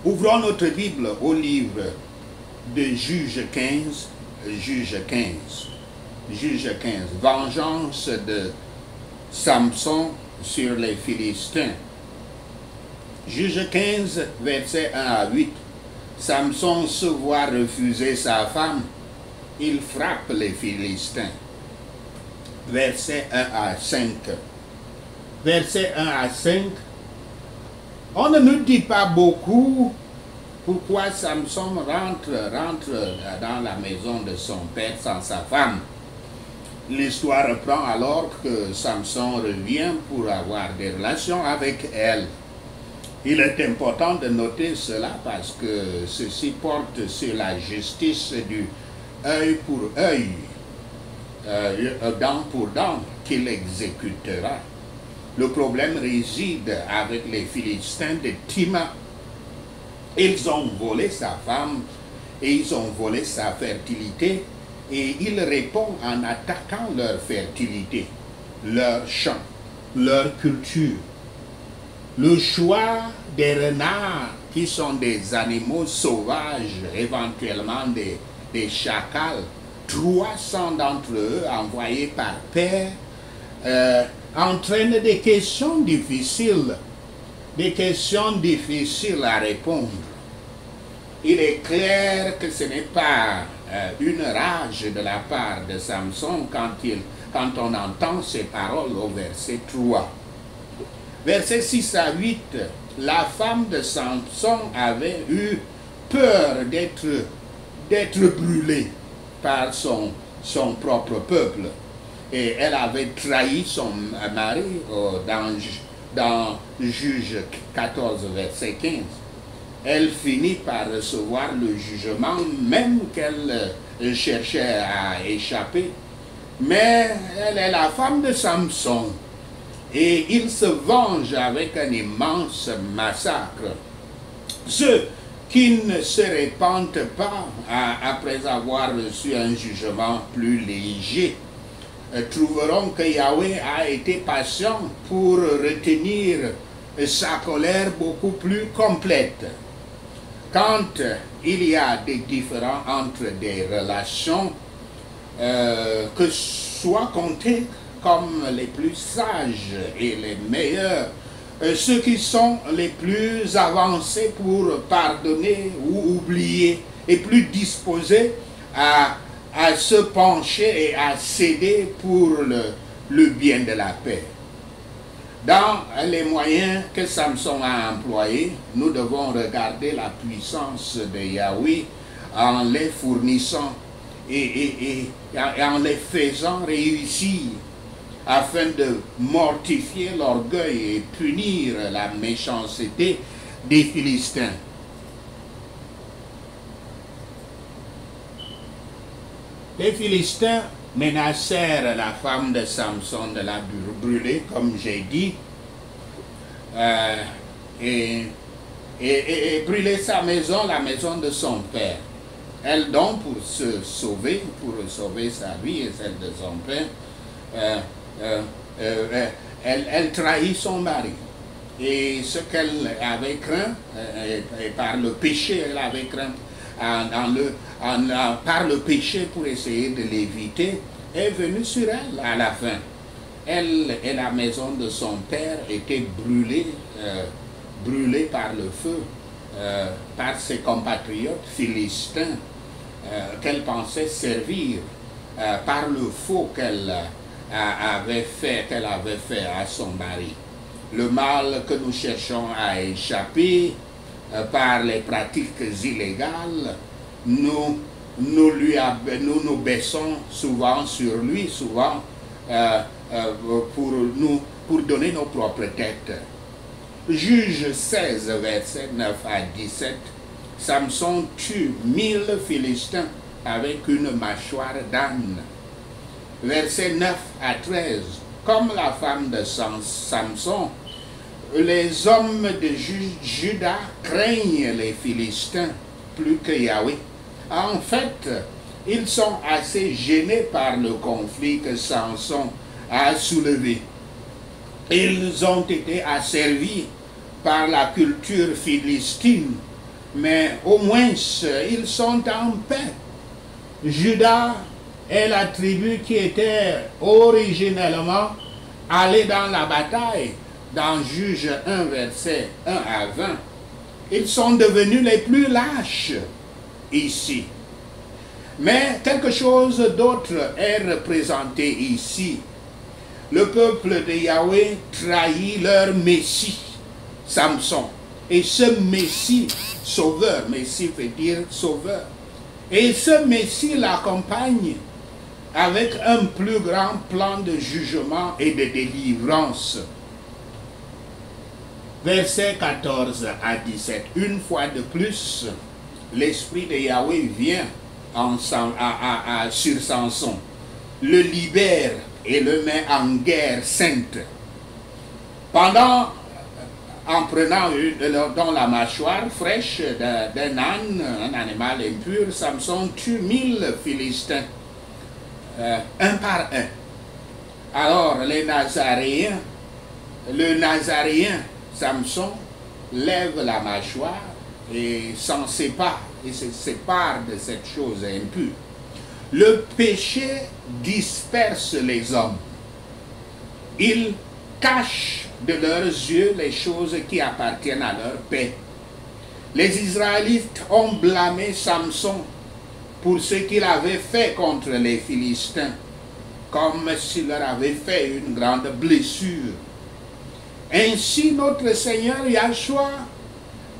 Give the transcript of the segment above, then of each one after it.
Ouvrons notre Bible au livre de Juge 15, Juge 15, Juge 15, vengeance de Samson sur les Philistins. Juge 15, versets 1 à 8. Samson se voit refuser sa femme, il frappe les Philistins. Versets 1 à 5. Versets 1 à 5. On ne nous dit pas beaucoup pourquoi Samson rentre dans la maison de son père sans sa femme. L'histoire reprend alors que Samson revient pour avoir des relations avec elle. Il est important de noter cela parce que ceci porte sur la justice du œil pour œil, dent pour dent qu'il exécutera. Le problème réside avec les Philistins de Timna. Ils ont volé sa femme et ils ont volé sa fertilité et il répond en attaquant leur fertilité, leur champ, leur culture. Le choix des renards qui sont des animaux sauvages, éventuellement des chacals, 300 d'entre eux envoyés par paire, entraîne des questions difficiles à répondre. Il est clair que ce n'est pas une rage de la part de Samson quand on entend ces paroles au verset 3. Versets 6 à 8, la femme de Samson avait eu peur d'être brûlée par son propre peuple. Et elle avait trahi son mari dans Juge 14, verset 15. Elle finit par recevoir le jugement, même qu'elle cherchait à échapper. Mais elle est la femme de Samson. Et il se venge avec un immense massacre. Ceux qui ne se repentent pas après avoir reçu un jugement plus léger trouveront que Yahweh a été patient pour retenir sa colère beaucoup plus complète. Quand il y a des différends entre des relations, que soient comptés comme les plus sages et les meilleurs, ceux qui sont les plus avancés pour pardonner ou oublier et plus disposés à se pencher et à céder pour le bien de la paix. Dans les moyens que Samson a employés, nous devons regarder la puissance de Yahweh en les fournissant et en les faisant réussir afin de mortifier l'orgueil et punir la méchanceté des Philistins. Les Philistins menacèrent la femme de Samson de la brûler, comme j'ai dit, et brûler sa maison, la maison de son père. Elle donc, pour sauver sa vie et celle de son père, elle trahit son mari. Et ce qu'elle avait craint, et par le péché, elle avait craint, par le péché pour essayer de l'éviter, est venue sur elle à la fin. Elle et la maison de son père étaient brûlées par le feu, par ses compatriotes philistins qu'elle pensait servir, par le faux qu'elle avait fait à son mari. Le mal que nous cherchons à échapper par les pratiques illégales, nous baissons souvent sur lui, pour donner nos propres têtes. Juge 16, versets 9 à 17, Samson tue 1000 Philistins avec une mâchoire d'âne. Versets 9 à 13, comme la femme de Samson, les hommes de Juda craignent les Philistins plus que Yahweh. En fait, ils sont assez gênés par le conflit que Samson a soulevé. Ils ont été asservis par la culture philistine mais au moins ils sont en paix. Judas est la tribu qui était originellement allée dans la bataille. Dans Juge 1, verset 1 à 20, ils sont devenus les plus lâches ici. Mais quelque chose d'autre est représenté ici. Le peuple de Yahweh trahit leur Messie, Samson. Et ce Messie, sauveur, Messie veut dire sauveur. Et ce Messie l'accompagne avec un plus grand plan de jugement et de délivrance. Versets 14 à 17. Une fois de plus, l'Esprit de Yahweh vient sur Samson, le libère et le met en guerre sainte. En prenant dans la mâchoire fraîche d'un âne, un animal impur, Samson tue 1000 Philistins, un par un. Alors le Nazaréen Samson lève la mâchoire et s'en sépare, et se sépare de cette chose impure. Le péché disperse les hommes. Il cache de leurs yeux les choses qui appartiennent à leur paix. Les Israélites ont blâmé Samson pour ce qu'il avait fait contre les Philistins, comme s'il leur avait fait une grande blessure. Ainsi, notre Seigneur Yahshua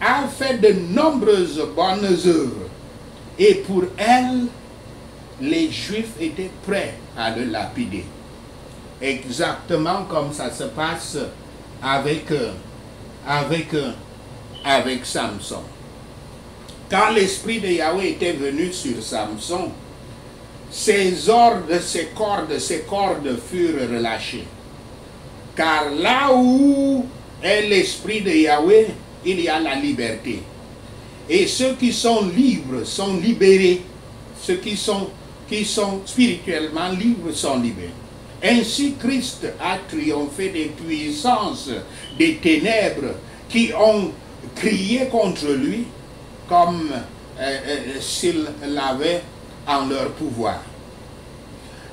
a fait de nombreuses bonnes œuvres, et pour elles, les Juifs étaient prêts à le lapider. Exactement comme ça se passe avec Samson. Quand l'Esprit de Yahweh était venu sur Samson, ses ordres, ses cordes furent relâchées. Car là où est l'Esprit de Yahweh, il y a la liberté. Et ceux qui sont libres sont libérés. Ceux qui sont spirituellement libres sont libérés. Ainsi, Christ a triomphé des puissances des ténèbres qui ont crié contre lui comme s'il l'avait en leur pouvoir.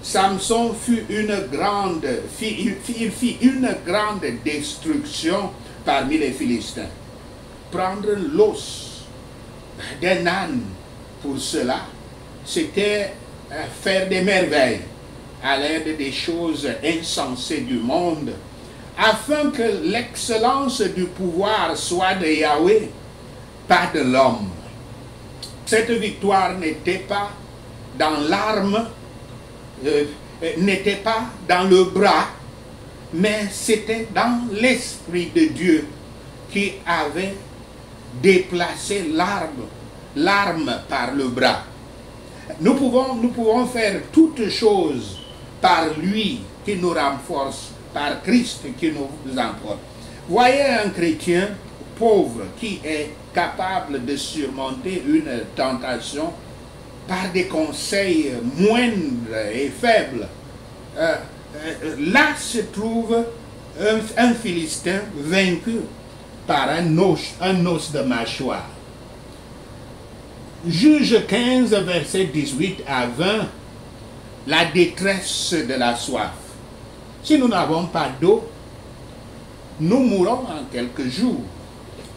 Samson fit une grande destruction parmi les Philistins. Prendre l'os d'un âne pour cela, c'était faire des merveilles à l'aide des choses insensées du monde, afin que l'excellence du pouvoir soit de Yahweh, pas de l'homme. Cette victoire n'était pas dans l'arme, n'était pas dans le bras, mais c'était dans l'Esprit de Dieu qui avait déplacé l'arme par le bras. Nous pouvons faire toutes choses par lui qui nous renforce, par Christ qui nous emporte. Voyez un chrétien pauvre qui est capable de surmonter une tentation par des conseils moindres et faibles. Là se trouve un Philistin vaincu par un os de mâchoire. Juge 15, verset 18 à 20, la détresse de la soif. Si nous n'avons pas d'eau, nous mourrons en quelques jours.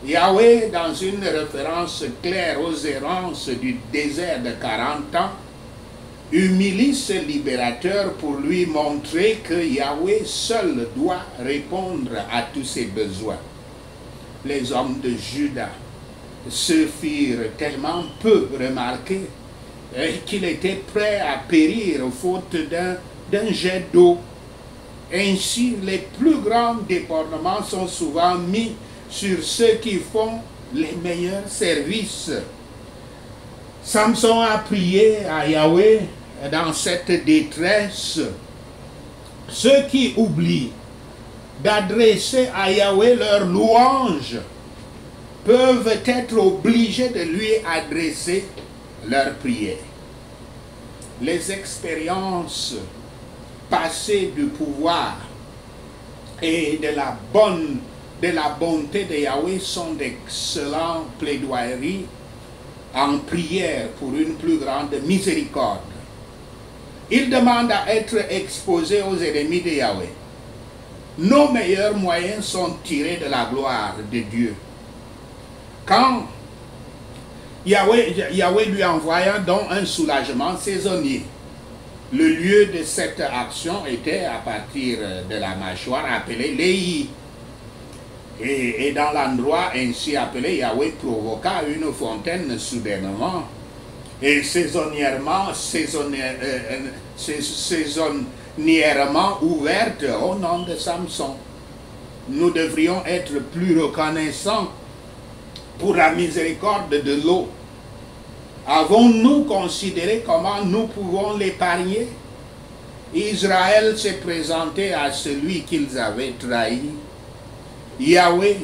Yahweh, dans une référence claire aux errances du désert de 40 ans, humilie ce libérateur pour lui montrer que Yahweh seul doit répondre à tous ses besoins. Les hommes de Juda se firent tellement peu remarquer qu'il était prêt à périr faute d'un jet d'eau. Ainsi, les plus grands déportements sont souvent mis sur ceux qui font les meilleurs services. Samson a prié à Yahweh dans cette détresse. Ceux qui oublient d'adresser à Yahweh leur louange peuvent être obligés de lui adresser leur prière. Les expériences passées du pouvoir et de la bonté de Yahweh sont d'excellentes plaidoyeries en prière pour une plus grande miséricorde. Il demande à être exposé aux ennemis de Yahweh. Nos meilleurs moyens sont tirés de la gloire de Dieu. Quand Yahweh lui envoya donc un soulagement saisonnier, le lieu de cette action était à partir de la mâchoire appelée Léhi. Et dans l'endroit ainsi appelé, Yahweh provoqua une fontaine soudainement et saisonnièrement ouverte au nom de Samson. Nous devrions être plus reconnaissants pour la miséricorde de l'eau. Avons-nous considéré comment nous pouvons l'épargner? Israël s'est présenté à celui qu'ils avaient trahi. Yahweh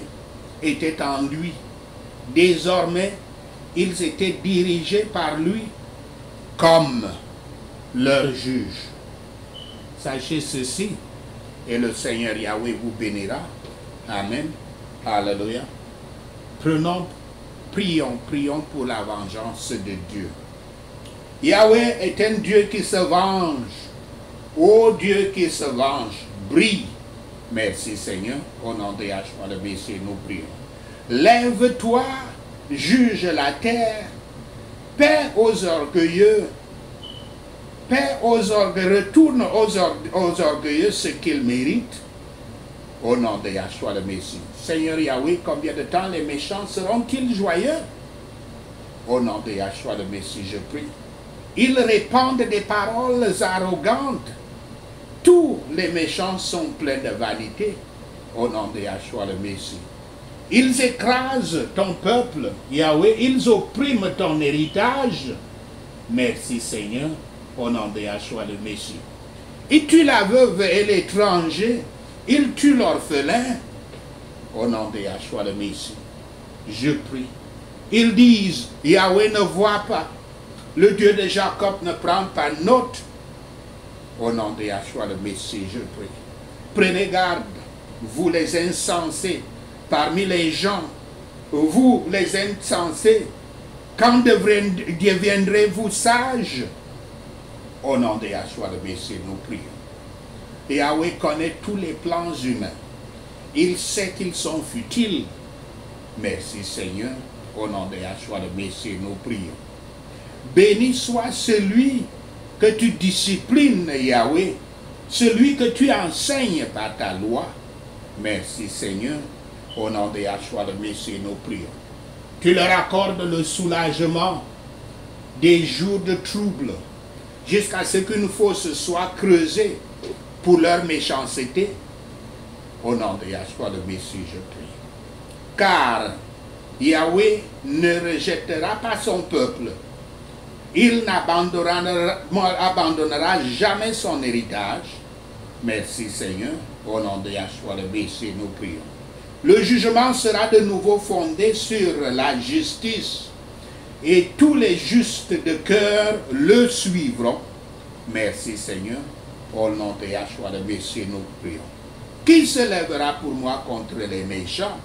était en lui. Désormais, ils étaient dirigés par lui comme leur juge. Sachez ceci, et le Seigneur Yahweh vous bénira. Amen. Alléluia. Prions pour la vengeance de Dieu. Yahweh est un Dieu qui se venge. Ô Dieu qui se venge, brille. Merci Seigneur, au nom de Yahshua le Messie, nous prions. Lève-toi, juge la terre, paix aux orgueilleux, retourne aux orgueilleux ce qu'ils méritent, au nom de Yahshua le Messie. Seigneur Yahweh, combien de temps les méchants seront-ils joyeux? Au nom de Yahshua le Messie, je prie. Ils répandent des paroles arrogantes. Tous les méchants sont pleins de vanité, au nom de Yahshua le Messie. Ils écrasent ton peuple, Yahweh, ils oppriment ton héritage. Merci Seigneur, au nom de Yahshua le Messie. Ils tuent la veuve et l'étranger, ils tuent l'orphelin, au nom de Yahshua le Messie. Je prie. Ils disent, Yahweh ne voit pas, le Dieu de Jacob ne prend pas note. Au nom de Yahshua le Messie, je prie. Prenez garde, vous les insensés, parmi les gens, vous les insensés, quand deviendrez-vous sages? Au nom de Yahshua le Messie, nous prions. Yahweh connaît tous les plans humains. Il sait qu'ils sont futiles. Merci Seigneur, au nom de Yahshua le Messie, nous prions. Béni soit celui que tu disciplines, Yahweh, celui que tu enseignes par ta loi. Merci Seigneur, au nom de Yahshua le Messie, nous prions. Tu leur accordes le soulagement des jours de trouble, jusqu'à ce qu'une fosse soit creusée pour leur méchanceté. Au nom de Yahshua le Messie, je prie. Car Yahweh ne rejettera pas son peuple. Il n'abandonnera jamais son héritage. Merci Seigneur, au nom de Yahshua le Messie, nous prions. Le jugement sera de nouveau fondé sur la justice et tous les justes de cœur le suivront. Merci Seigneur, au nom de Yahshua le Messie, nous prions. Qui se lèvera pour moi contre les méchants?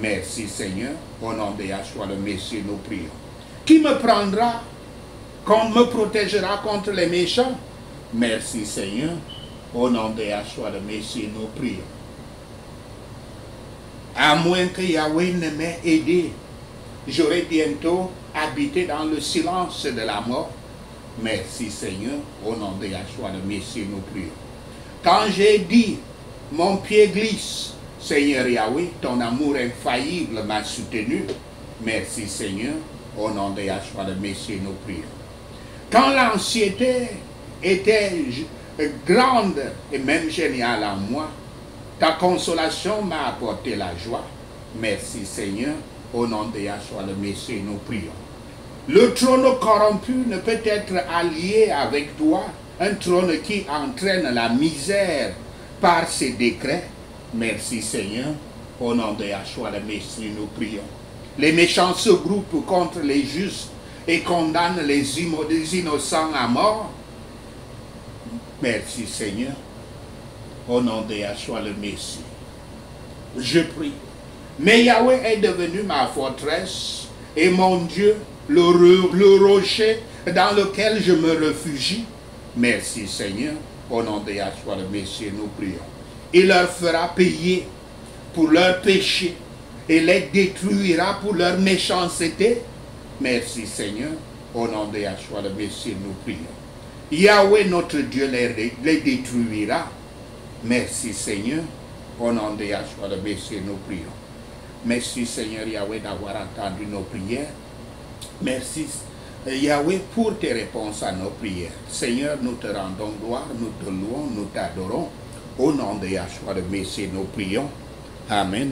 Merci Seigneur, au nom de Yahshua le Messie, nous prions. Qui me prendra, me protégera contre les méchants? Merci Seigneur, au nom de Yahshua le Messie, nous prions. À moins que Yahweh ne m'ait aidé, j'aurais bientôt habité dans le silence de la mort. Merci Seigneur, au nom de Yahshua le Messie, nous prions. Quand j'ai dit, mon pied glisse, Seigneur Yahweh, ton amour infaillible m'a soutenu. Merci Seigneur, au nom de Yahshua le Messie, nous prions. Quand l'anxiété était grande et même géniale en moi, ta consolation m'a apporté la joie. Merci Seigneur, au nom de Yahshua le Messie, nous prions. Le trône corrompu ne peut être allié avec toi, un trône qui entraîne la misère par ses décrets. Merci Seigneur, au nom de Yahshua le Messie, nous prions. Les méchants se groupent contre les justes et condamnent les innocents à mort. Merci Seigneur, au nom de Yahshua le Messie. Je prie. Mais Yahweh est devenu ma forteresse, Et mon Dieu, le rocher dans lequel je me réfugie. Merci Seigneur. Au nom de Yahshua le Messie, nous prions. Il leur fera payer pour leurs péchés et les détruira pour leur méchanceté. Merci Seigneur. Au nom de Yahshua le Messie, nous prions. Yahweh notre Dieu les détruira. Merci Seigneur. Au nom de Yahshua le Messie, nous prions. Merci Seigneur Yahweh d'avoir entendu nos prières. Merci Yahweh pour tes réponses à nos prières. Seigneur, nous te rendons gloire, nous te louons, nous t'adorons. Au nom de Yahshua le Messie, nous prions. Amen.